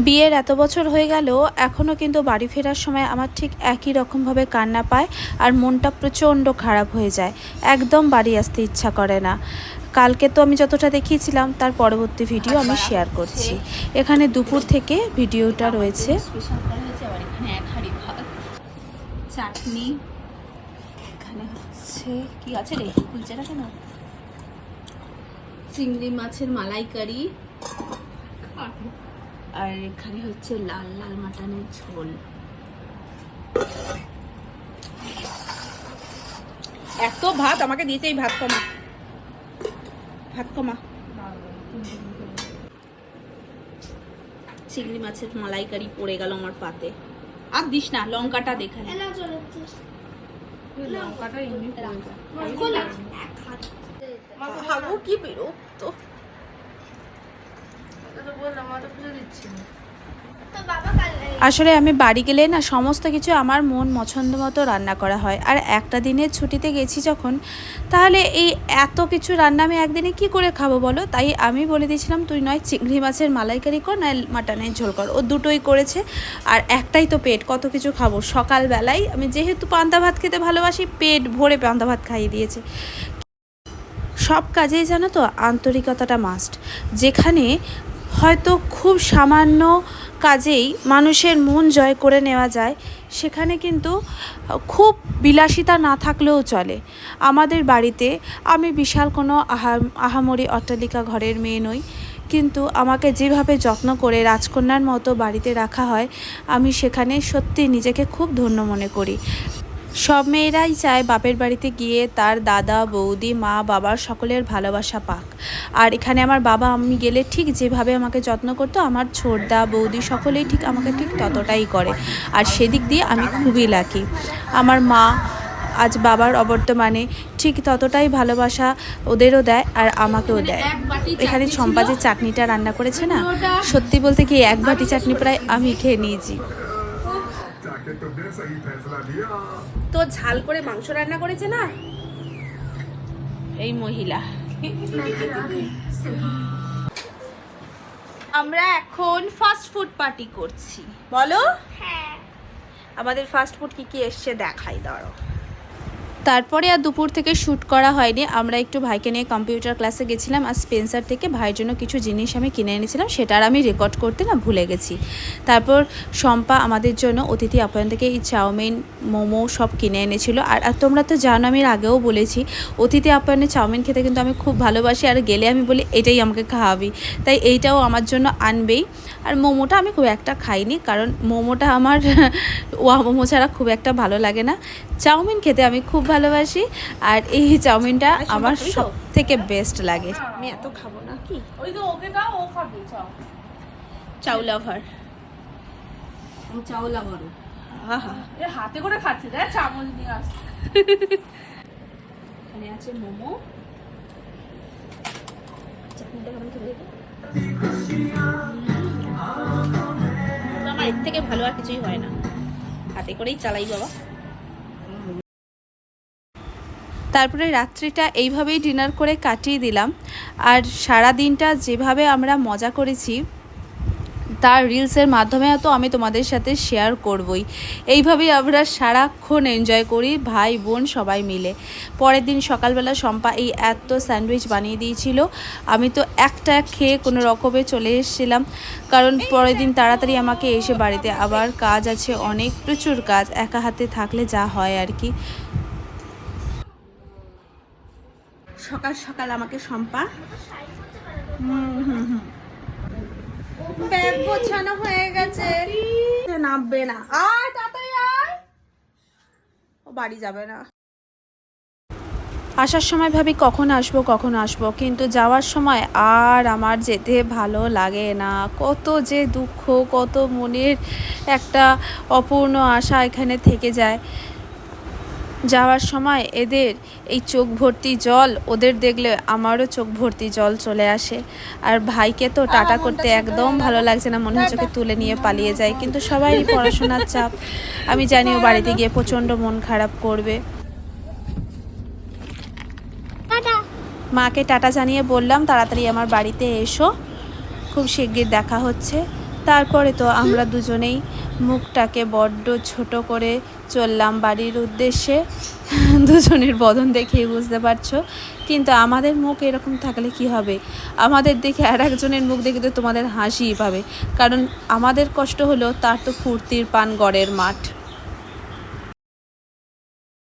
বিয়ের এত বছর হয়ে গেল এখনও কিন্তু বাড়ি ফেরার সময় আমার ঠিক একই রকমভাবে কান্না পায় আর মনটা প্রচণ্ড খারাপ হয়ে যায়, একদম বাড়ি আসতে ইচ্ছা করে না। কালকে তো আমি যতটা দেখিয়েছিলাম তার পরবর্তী ভিডিও আমি শেয়ার করছি। এখানে দুপুর থেকে ভিডিওটা রয়েছে। চাটনি, এখানে হচ্ছে কি আছে রে, খুলছে না কেন, চিংড়ি মাছের মালাইকারি, আর এখানে হচ্ছে লাল লাল মাটনের ঝোল। এত ভাত আমাকে দিয়েছে, এই ভাত কমা, ভাত কমা। চিংড়ি মাছের মালাইকারি পড়ে গেল আমার পাতে, আর দিস না, লঙ্কাটা দেখে কি বিরক্ত। আসলে আমি বাড়ি গেলে না সমস্ত কিছু আমার মন পছন্দ মতো রান্না করা হয়, আর একটা দিনের ছুটিতে গেছি যখন, তাহলে এই এত কিছু রান্না আমি একদিনে কি করে খাবো বলো। তাই আমি বলে দিয়েছিলাম তুই নয় চিংড়ি মাছের মালাইকারি কর, নয় মাটনের ঝোল কর। ও দুটোই করেছে, আর একটাই তো পেট, কত কিছু খাবো। সকালবেলায় আমি যেহেতু পান্তা ভাত খেতে ভালোবাসি, পেট ভরে পান্তা ভাত খাইয়ে দিয়েছে। সব কাজেই জানো তো আন্তরিকতাটা মাস্ট। যেখানে হয়তো খুব সামান্য কাজেই মানুষের মন জয় করে নেওয়া যায়, সেখানে কিন্তু খুব বিলাসিতা না থাকলেও চলে। আমাদের বাড়িতে আমি বিশাল কোনো আহামরি অট্টালিকা ঘরের মেয়ে নই, কিন্তু আমাকে যেভাবে যত্ন করে রাজকন্যার মতো বাড়িতে রাখা হয়, আমি সেখানে সত্যি নিজেকে খুব ধন্য মনে করি। সব মেয়েরাই চায় বাপের বাড়িতে গিয়ে তার দাদা বৌদি মা বাবার সকলের ভালোবাসা পাক। আর এখানে আমার বাবা আমি গেলে ঠিক যেভাবে আমাকে যত্ন করতো, আমার ছোটদা বৌদি সকলেই ঠিক আমাকে ঠিক ততটাই করে। আর সেদিক দিয়ে আমি খুবই লাকি। আমার মা আজ বাবার অবর্তমানে ঠিক ততটাই ভালোবাসা ওদেরও দেয় আর আমাকেও দেয়। এখানে চম্পা যে চাটনিটা রান্না করেছে না, সত্যি বলতে কি এক বাটি চাটনি প্রায় আমি খেয়ে নিয়েছি। তো ঝাল করে মাংস রান্না করেছে না এই মহিলা। আমরা এখন ফাস্ট ফুড পার্টি করছি, বলো। হ্যাঁ, আমাদের ফাস্ট ফুড কি কি এসছে দেখাই, দাঁড়াও। তারপরে আর দুপুর থেকে শ্যুট করা হয়নি। আমরা একটু ভাইকে নিয়ে কম্পিউটার ক্লাসে গেছিলাম, আর স্পেন্সার থেকে ভাইয়ের জন্য কিছু জিনিস আমি কিনে এনেছিলাম, সেটা আর আমি রেকর্ড করতে না ভুলে গেছি। তারপর শম্পা আমাদের জন্য অতিথি আপ্যায়ন থেকে এই চাউমিন মোমো সব কিনে এনেছিল। আর তোমরা তো জানো আমি আগেও বলেছি, অতিথি আপ্যায়নে চাউমিন খেতে কিন্তু আমি খুব ভালোবাসি, আর গেলে আমি বলি এটাই আমাকে খাওয়াবি, তাই এইটাও আমার জন্য আনবেই। আর মোমোটা আমি খুব একটা খাইনি, কারণ মোমোটা আমার মোমো ছাড়া খুব একটা ভালো লাগে না। চাউমিন খেতে আমি খুব ভালোবাসি, আর এই চাউমিনটা আমার সব থেকে বেস্ট লাগে। আমি এত খাবো না, কি ওই তো ওকে দাও, ও খাবে চাউ লাভার, ও চাউ লাভার। আহা, এ হাতে করে খাচ্ছে, দেখ চামচ নিয়ে আসছে। এখানে আছে মোমো, চাটনিটা কেমন খেতে দেখো। আমার এর থেকে ভালো আর কিছুই হয় না, হাতে করেই চালাই বাবা। তারপরে রাত্রিটা এইভাবেই ডিনার করে কাটিয়ে দিলাম। আর সারা দিনটা যেভাবে আমরা মজা করেছি তার রিলসের মাধ্যমে তো আমি তোমাদের সাথে শেয়ার করবই। এইভাবেই আমরা সারাক্ষণ এনজয় করি ভাই বোন সবাই মিলে। পরের দিন সকালবেলা শম্পা এই এত স্যান্ডউইচ বানিয়ে দিয়েছিল, আমি তো একটা খেয়ে কোনো রকমে চলে এসেছিলাম, কারণ পরের দিন তাড়াতাড়ি আমাকে এসে বাড়িতে আবার কাজ আছে, অনেক প্রচুর কাজ, একা হাতে থাকলে যা হয় আর কি। সকাল সকাল আমাকে শম্পা ব্যাগ গোছানো হয়ে গেছে, নামবে না, আয় তাড়াতাড়ি আয়, ও বাড়ি যাবে না। আসার সময় ভাবি কখন আসবো, কিন্তু যাওয়ার সময় আর আমার যেতে ভালো লাগে না। কত যে দুঃখ, কত মনের একটা অপূর্ণ আশা এখানে থেকে যায়। যাওয়ার সময় এদের এই চোখ ভর্তি জল, ওদের দেখলে আমারও চোখ ভর্তি জল চলে আসে। আর ভাইকে তো টাটা করতে একদম ভালো লাগছে না, মনে হচ্ছে ওকে তুলে নিয়ে পালিয়ে যায়, কিন্তু সবারই পড়াশোনার চাপ, আমি জানি ও বাড়িতে গিয়ে প্রচণ্ড মন খারাপ করবে। মাকে টাটা জানিয়ে বললাম তাড়াতাড়ি আমার বাড়িতে এসো, খুব শিগগির দেখা হচ্ছে। তারপরে তো আমরা দুজনেই মুখটাকে বড্ড ছোট করে চললাম বাড়ির উদ্দেশ্যে। দুজনের বদন দেখেই বুঝতে পারছো। কিন্তু আমাদের মুখ এরকম থাকলে কি হবে, আমাদের দেখে আর একজনের মুখ দেখে তো তোমাদের হাসিই পাবে, কারণ আমাদের কষ্ট হলো তার তো ফুর্তির পান গড়ের মাঠ।